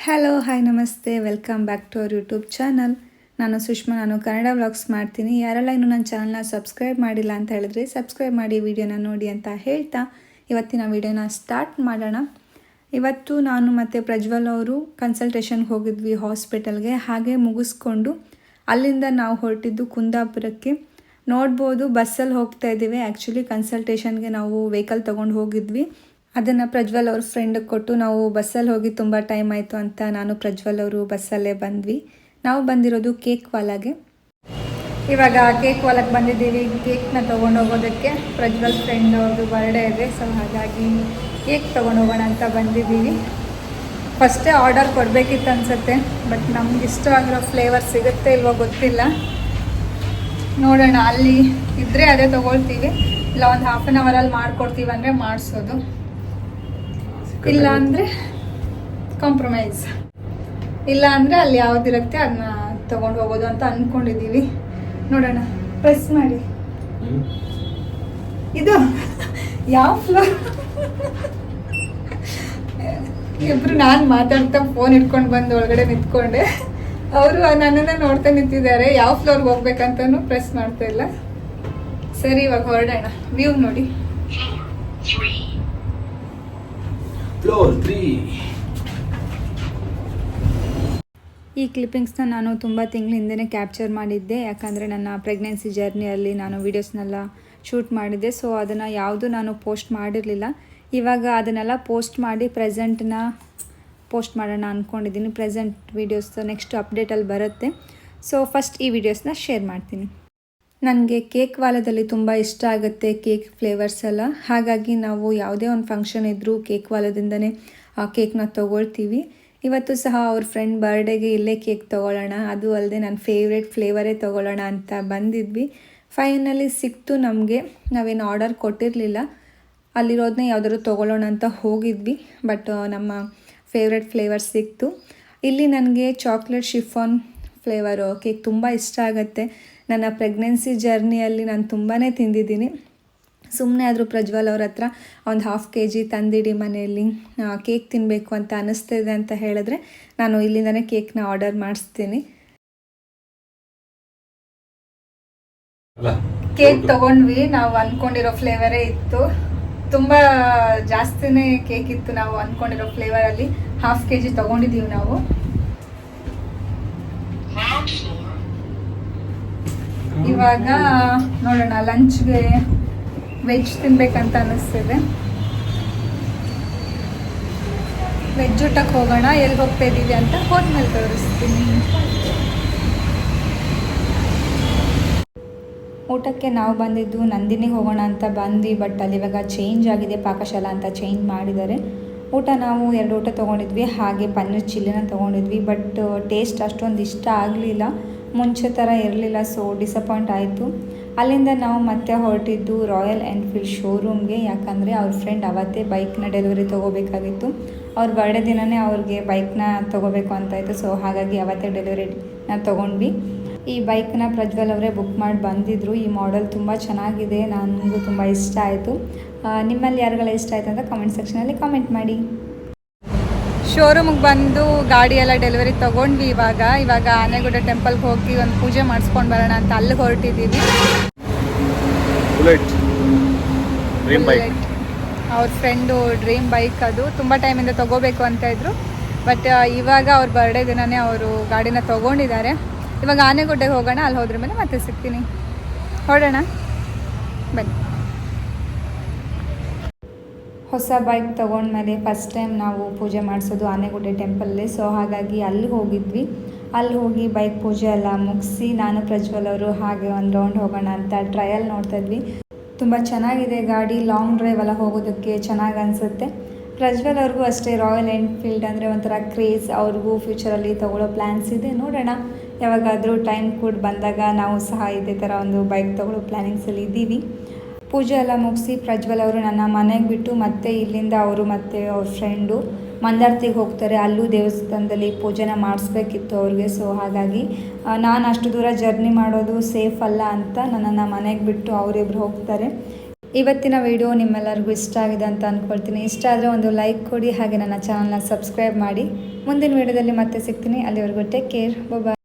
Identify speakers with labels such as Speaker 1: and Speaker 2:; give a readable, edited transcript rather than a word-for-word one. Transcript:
Speaker 1: Hello hi ನಮಸ್ತೆ, welcome back to our YouTube channel. ನಾನು ಸುಷ್ಮಾ. ನಾನು ಕನ್ನಡ ವ್ಲಾಗ್ಸ್ ಮಾಡ್ತೀನಿ. ಯಾರೆಲ್ಲ ಇನ್ನೂ ನನ್ನ ಚಾನಲ್ನ ಸಬ್ಸ್ಕ್ರೈಬ್ ಮಾಡಿಲ್ಲ ಅಂತ ಹೇಳಿದ್ರೆ ಸಬ್ಸ್ಕ್ರೈಬ್ ಮಾಡಿ, ವಿಡಿಯೋನ ನೋಡಿ ಅಂತ ಹೇಳ್ತಾ ಇವತ್ತಿನ ವಿಡಿಯೋನ ಸ್ಟಾರ್ಟ್ ಮಾಡೋಣ. ಇವತ್ತು ನಾನು ಮತ್ತು ಪ್ರಜ್ವಲ್ ಅವರು ಕನ್ಸಲ್ಟೇಷನ್ಗೆ ಹೋಗಿದ್ವಿ ಹಾಸ್ಪಿಟಲ್ಗೆ. ಹಾಗೆ ಮುಗಿಸ್ಕೊಂಡು ಅಲ್ಲಿಂದ ನಾವು ಹೊರಟಿದ್ದು ಕುಂದಾಪುರಕ್ಕೆ. ನೋಡ್ಬೋದು ಬಸ್ಸಲ್ಲಿ ಹೋಗ್ತಾ ಇದ್ದೀವಿ. ಆ್ಯಕ್ಚುಲಿ ಕನ್ಸಲ್ಟೇಷನ್ಗೆ ನಾವು ವೆಹಿಕಲ್ ತೊಗೊಂಡು ಹೋಗಿದ್ವಿ. ಅದನ್ನು ಪ್ರಜ್ವಲ್ ಅವ್ರ ಫ್ರೆಂಡಿಗೆ ಕೊಟ್ಟು ನಾವು ಬಸ್ಸಲ್ಲಿ ಹೋಗಿ ತುಂಬ ಟೈಮ್ ಆಯಿತು ಅಂತ ನಾನು ಪ್ರಜ್ವಲ್ ಅವರು ಬಸ್ಸಲ್ಲೇ ಬಂದ್ವಿ. ನಾವು ಬಂದಿರೋದು ಕೇಕ್ ವಾಲಾಗೆ. ಇವಾಗ ಕೇಕ್ ವಾಲಾಗೆ ಬಂದಿದ್ದೀವಿ ಕೇಕ್ನ ತೊಗೊಂಡು ಹೋಗೋದಕ್ಕೆ. ಪ್ರಜ್ವಲ್ ಫ್ರೆಂಡ್ ಅವ್ರದ್ದು ಬರ್ಡೇ ಇದೆ, ಸೊ ಹಾಗಾಗಿ ಕೇಕ್ ತೊಗೊಂಡು ಹೋಗೋಣ ಅಂತ ಬಂದಿದ್ದೀವಿ. ಫಸ್ಟೇ ಆರ್ಡರ್ ಕೊಡಬೇಕಿತ್ತು ಅನಿಸುತ್ತೆ, ಬಟ್ ನಮ್ಗೆ ಇಷ್ಟವಾಗಿರೋ ಫ್ಲೇವರ್ ಸಿಗುತ್ತೆ ಇಲ್ವೋ ಗೊತ್ತಿಲ್ಲ. ನೋಡೋಣ, ಅಲ್ಲಿ ಇದ್ದರೆ ಅದೇ ತೊಗೊಳ್ತೀವಿ, ಇಲ್ಲ ಒಂದು ಹಾಫ್ ಆನ್ ಅವರಲ್ಲಿ ಮಾಡಿಕೊಡ್ತೀವಿ ಅಂದರೆ ಮಾಡಿಸೋದು, ಇಲ್ಲ ಅಂದರೆ ಕಾಂಪ್ರಮೈಸ್, ಇಲ್ಲ ಅಂದರೆ ಅಲ್ಲಿ ಯಾವುದಿರುತ್ತೆ ಅದನ್ನ ತೊಗೊಂಡು ಹೋಗೋದು ಅಂತ ಅಂದ್ಕೊಂಡಿದ್ದೀವಿ. ನೋಡೋಣ, ಪ್ರೆಸ್ ಮಾಡಿ. ಇದು ಯಾವ ಫ್ಲೋರ್? ಇಬ್ಬರು ನಾನು ಮಾತಾಡ್ತಾ ಫೋನ್ ಇಟ್ಕೊಂಡು ಬಂದು ಒಳಗಡೆ ನಿಂತ್ಕೊಂಡೆ. ಅವರು ನನ್ನನ್ನು ನೋಡ್ತಾ ನಿಂತಿದ್ದಾರೆ. ಯಾವ ಫ್ಲೋರ್ಗೆ ಹೋಗ್ಬೇಕಂತನೂ ಪ್ರೆಸ್ ಮಾಡ್ತಾ ಇಲ್ಲ. ಸರಿ, ಇವಾಗ ಹೊರಡೋಣ. ವ್ಯೂ ನೋಡಿ.
Speaker 2: ಫ್ಲೋರ್ 3.
Speaker 1: ಈ ಕ್ಲಿಪ್ಪಿಂಗ್ಸ್ನ ನಾನು ತುಂಬ ತಿಂಗಳ ಹಿಂದೆನೇ ಕ್ಯಾಪ್ಚರ್ ಮಾಡಿದ್ದೆ, ಯಾಕಂದರೆ ನನ್ನ ಪ್ರೆಗ್ನೆನ್ಸಿ ಜರ್ನಿಯಲ್ಲಿ ನಾನು ವೀಡಿಯೋಸ್ನೆಲ್ಲ ಶೂಟ್ ಮಾಡಿದ್ದೆ. ಸೊ ಅದನ್ನು ಯಾವುದು ನಾನು ಪೋಸ್ಟ್ ಮಾಡಿರಲಿಲ್ಲ. ಇವಾಗ ಅದನ್ನೆಲ್ಲ ಪೋಸ್ಟ್ ಮಾಡಿ ಪ್ರೆಸೆಂಟ್ನ ಪೋಸ್ಟ್ ಮಾಡೋಣ ಅಂದ್ಕೊಂಡಿದ್ದೀನಿ. ಪ್ರೆಸೆಂಟ್ ವೀಡಿಯೋಸ್ ನೆಕ್ಸ್ಟ್ ಅಪ್ಡೇಟಲ್ಲಿ ಬರುತ್ತೆ. ಸೊ ಫಸ್ಟ್ ಈ ವಿಡಿಯೋಸ್ನ ಶೇರ್ ಮಾಡ್ತೀನಿ. ನನಗೆ ಕೇಕ್ ವಾಲದಲ್ಲಿ ತುಂಬ ಇಷ್ಟ ಆಗುತ್ತೆ ಕೇಕ್ ಫ್ಲೇವರ್ಸ್ ಎಲ್ಲ. ಹಾಗಾಗಿ ನಾವು ಯಾವುದೇ ಒಂದು ಫಂಕ್ಷನ್ ಇದ್ದರೂ ಕೇಕ್ ವಾಲದಿಂದನೇ ಆ ಕೇಕ್ನ ತೊಗೊಳ್ತೀವಿ. ಇವತ್ತು ಸಹ ಅವ್ರ ಫ್ರೆಂಡ್ ಬರ್ಡೇಗೆ ಇಲ್ಲೇ ಕೇಕ್ ತೊಗೊಳ್ಳೋಣ, ಅದು ಅಲ್ಲದೆ ನನ್ನ ಫೇವ್ರೆಟ್ ಫ್ಲೇವರೇ ತೊಗೊಳ್ಳೋಣ ಅಂತ ಬಂದಿದ್ವಿ. ಫೈನಲಿ ಸಿಕ್ತು ನಮಗೆ. ನಾವೇನು ಆರ್ಡರ್ ಕೊಟ್ಟಿರಲಿಲ್ಲ, ಅಲ್ಲಿರೋದನ್ನೇ ಯಾವುದಾದ್ರು ತೊಗೊಳ್ಳೋಣ ಅಂತ ಹೋಗಿದ್ವಿ. ಬಟ್ ನಮ್ಮ ಫೇವ್ರೆಟ್ ಫ್ಲೇವರ್ ಸಿಕ್ತು. ಇಲ್ಲಿ ನನಗೆ ಚಾಕ್ಲೇಟ್ ಶಿಫಾನ್ ಫ್ಲೇವರು ಕೇಕ್ ತುಂಬ ಇಷ್ಟ ಆಗುತ್ತೆ. ನನ್ನ ಪ್ರೆಗ್ನೆನ್ಸಿ ಜರ್ನಿಯಲ್ಲಿ ನಾನು ತುಂಬಾ ತಿಂದಿದ್ದೀನಿ. ಸುಮ್ಮನೆ ಆದರೂ ಪ್ರಜ್ವಲ್ ಅವ್ರ ಹತ್ರ ಒಂದು ½ kg ತಂದಿಡಿ ಮನೆಯಲ್ಲಿ, ಕೇಕ್ ತಿನ್ನಬೇಕು ಅಂತ ಅನ್ನಿಸ್ತಿದೆ ಅಂತ ಹೇಳಿದ್ರೆ ನಾನು ಇಲ್ಲಿಂದನೇ ಕೇಕ್ನ ಆರ್ಡರ್ ಮಾಡಿಸ್ತೀನಿ. ಕೇಕ್ ತೊಗೊಂಡ್ವಿ. ನಾವು ಅಂದ್ಕೊಂಡಿರೋ ಫ್ಲೇವರೇ ಇತ್ತು. ತುಂಬ ಜಾಸ್ತಿನೇ ಕೇಕ್ ಇತ್ತು. ನಾವು ಅಂದ್ಕೊಂಡಿರೋ ಫ್ಲೇವರಲ್ಲಿ ½ kg ತೊಗೊಂಡಿದ್ದೀವಿ ನಾವು. ಇವಾಗ ನೋಡೋಣ, ಲಂಚ್ಗೆ ವೆಜ್ ತಿನ್ಬೇಕಂತ ಅನ್ನಿಸ್ತಿದೆ. ವೆಜ್ ಊಟಕ್ಕೆ ಹೋಗೋಣ. ಎಲ್ಲಿ ಹೋಗ್ತಾ ಇದ್ದೀವಿ ಅಂತ ಹೋದ್ಮೇಲೆ ತೋರಿಸ್ತೀನಿ. ಊಟಕ್ಕೆ ನಾವು ಬಂದಿದ್ದು ನಂದಿನಿಗೆ ಹೋಗೋಣ ಅಂತ ಬಂದ್ವಿ. ಬಟ್ ಅಲ್ಲಿ ಇವಾಗ ಚೇಂಜ್ ಆಗಿದೆ, ಪಾಕಶಾಲಾ ಅಂತ ಚೇಂಜ್ ಮಾಡಿದ್ದಾರೆ. ಊಟ ನಾವು 2 ಊಟ ತೊಗೊಂಡಿದ್ವಿ, ಹಾಗೆ ಪನ್ನೀರ್ ಚಿಲ್ಲಿನ ತೊಗೊಂಡಿದ್ವಿ. ಬಟ್ ಟೇಸ್ಟ್ ಅಷ್ಟೊಂದು ಇಷ್ಟ ಆಗಲಿಲ್ಲ, ಮುಂಚೆ ಥರ ಇರಲಿಲ್ಲ. ಸೊ ಡಿಸಪಾಯಿಂಟ್ ಆಯಿತು. ಅಲ್ಲಿಂದ ನಾವು ಮತ್ತೆ ಹೊರಟಿದ್ದು ರಾಯಲ್ ಎನ್ಫೀಲ್ಡ್ ಶೋರೂಮ್ಗೆ, ಯಾಕಂದರೆ ಅವ್ರ ಫ್ರೆಂಡ್ ಅವತ್ತೇ ಬೈಕ್ನ ಡೆಲಿವರಿ ತೊಗೋಬೇಕಾಗಿತ್ತು. ಅವ್ರ ಬರ್ಡೇ ದಿನವೇ ಅವ್ರಿಗೆ ಬೈಕ್ನ ತೊಗೋಬೇಕು ಅಂತಾಯಿತು. ಸೊ ಹಾಗಾಗಿ ಅವತ್ತೇ ಡೆಲಿವರಿನ ತೊಗೊಂಡ್ವಿ. ಈ ಬೈಕ್ನ ಪ್ರಜ್ವಲ್ ಅವರೇ ಬುಕ್ ಮಾಡಿ ಬಂದಿದ್ದರು. ಈ ಮಾಡೆಲ್ ತುಂಬ ಚೆನ್ನಾಗಿದೆ, ನನಗೂ ತುಂಬ ಇಷ್ಟ ಆಯಿತು. ನಿಮ್ಮಲ್ಲಿ ಯಾರಿಗೆಲ್ಲ ಇಷ್ಟ ಆಯಿತು ಅಂತ ಕಮೆಂಟ್ ಸೆಕ್ಷನಲ್ಲಿ ಕಮೆಂಟ್ ಮಾಡಿ. ಶೋರೂಮಿಗೆ ಬಂದು ಗಾಡಿ ಎಲ್ಲ ಡೆಲಿವರಿ ತೊಗೊಂಡ್ವಿ. ಇವಾಗ ಆನೆಗುಡ್ಡೆ ಟೆಂಪಲ್ಗೆ ಹೋಗಿ ಒಂದು ಪೂಜೆ ಮಾಡಿಸ್ಕೊಂಡು ಬರೋಣ ಅಂತ ಅಲ್ಲಿಗೆ ಹೊರಟಿದ್ದೀವಿ. ಅವ್ರ ಫ್ರೆಂಡು ಡ್ರೀಮ್ ಬೈಕ್, ಅದು ತುಂಬ ಟೈಮಿಂದ ತೊಗೋಬೇಕು ಅಂತ ಇದ್ರು. ಬಟ್ ಇವಾಗ ಅವ್ರ ಬರ್ಡೇ ದಿನವೇ ಅವರು ಗಾಡಿನ ತೊಗೊಂಡಿದ್ದಾರೆ. ಇವಾಗ ಆನೆಗುಡ್ಡೆಗೆ ಹೋಗೋಣ, ಅಲ್ಲಿ ಹೋದ್ರ ಮೇಲೆ ಮತ್ತೆ ಸಿಗ್ತೀನಿ. ಹೊರಡೋಣ ಬನ್ನಿ. ಹೊಸ ಬೈಕ್ ತೊಗೊಂಡ್ಮೇಲೆ ಫಸ್ಟ್ ಟೈಮ್ ನಾವು ಪೂಜೆ ಮಾಡಿಸೋದು ಆನೆಗುಡ್ಡೆ ಟೆಂಪಲ್ಲೇ. ಸೊ ಹಾಗಾಗಿ ಅಲ್ಲಿ ಹೋಗಿದ್ವಿ. ಅಲ್ಲಿ ಹೋಗಿ ಬೈಕ್ ಪೂಜೆ ಎಲ್ಲ ಮುಗಿಸಿ ನಾನು ಪ್ರಜ್ವಲ್ ಅವರು ಹಾಗೆ ಒಂದು ರೌಂಡ್ ಹೋಗೋಣ ಅಂತ ಟ್ರಯಲ್ ನೋಡ್ತಾ ಇದ್ವಿ. ತುಂಬ ಚೆನ್ನಾಗಿದೆ ಗಾಡಿ, ಲಾಂಗ್ ಡ್ರೈವ್ ಎಲ್ಲ ಹೋಗೋದಕ್ಕೆ ಚೆನ್ನಾಗಿ ಅನಿಸುತ್ತೆ. ಪ್ರಜ್ವಲ್ ಅವ್ರಿಗೂ ಅಷ್ಟೇ ರಾಯಲ್ ಎನ್ಫೀಲ್ಡ್ ಅಂದರೆ ಒಂಥರ ಕ್ರೇಜ್. ಅವ್ರಿಗೂ ಫ್ಯೂಚರಲ್ಲಿ ತೊಗೊಳ್ಳೋ ಪ್ಲ್ಯಾನ್ಸ್ ಇದೆ. ನೋಡೋಣ, ಯಾವಾಗಾದರೂ ಟೈಮ್ ಕೂಡ ಬಂದಾಗ ನಾವು ಸಹ ಇದೇ ಥರ ಒಂದು ಬೈಕ್ ತೊಗೊಳ್ಳೋ ಪ್ಲ್ಯಾನಿಂಗ್ಸಲ್ಲಿ ಇದ್ದೀವಿ. ಪೂಜೆ ಎಲ್ಲ ಮುಗಿಸಿ ಪ್ರಜ್ವಲ್ ಅವರು ನನ್ನ ಮನೆಗೆ ಬಿಟ್ಟು ಮತ್ತೆ ಇಲ್ಲಿಂದ ಅವರು ಮತ್ತು ಅವ್ರ ಫ್ರೆಂಡು ಮಂದಾರ್ತಿಗೆ ಹೋಗ್ತಾರೆ. ಅಲ್ಲೂ ದೇವಸ್ಥಾನದಲ್ಲಿ ಪೂಜೆನ ಮಾಡಿಸ್ಬೇಕಿತ್ತು ಅವ್ರಿಗೆ. ಸೊ ಹಾಗಾಗಿ ನಾನು ಅಷ್ಟು ದೂರ ಜರ್ನಿ ಮಾಡೋದು ಸೇಫ್ ಅಲ್ಲ ಅಂತ ನನ್ನನ್ನು ಮನೆಗೆ ಬಿಟ್ಟು ಅವರಿಬ್ಬರು ಹೋಗ್ತಾರೆ. ಇವತ್ತಿನ ವಿಡಿಯೋ ನಿಮ್ಮೆಲ್ಲರಿಗೂ ಇಷ್ಟ ಆಗಿದೆ ಅಂತ ಅಂದ್ಕೊಳ್ತೀನಿ. ಇಷ್ಟ ಆದರೆ ಒಂದು ಲೈಕ್ ಕೊಡಿ, ಹಾಗೆ ನನ್ನ ಚಾನಲ್ನ ಸಬ್ಸ್ಕ್ರೈಬ್ ಮಾಡಿ. ಮುಂದಿನ ವಿಡಿಯೋದಲ್ಲಿ ಮತ್ತೆ ಸಿಗ್ತೀನಿ. ಅಲ್ಲಿವರೆಗೂ ಟೇಕ್ ಕೇರ್, ಬಾಯ್.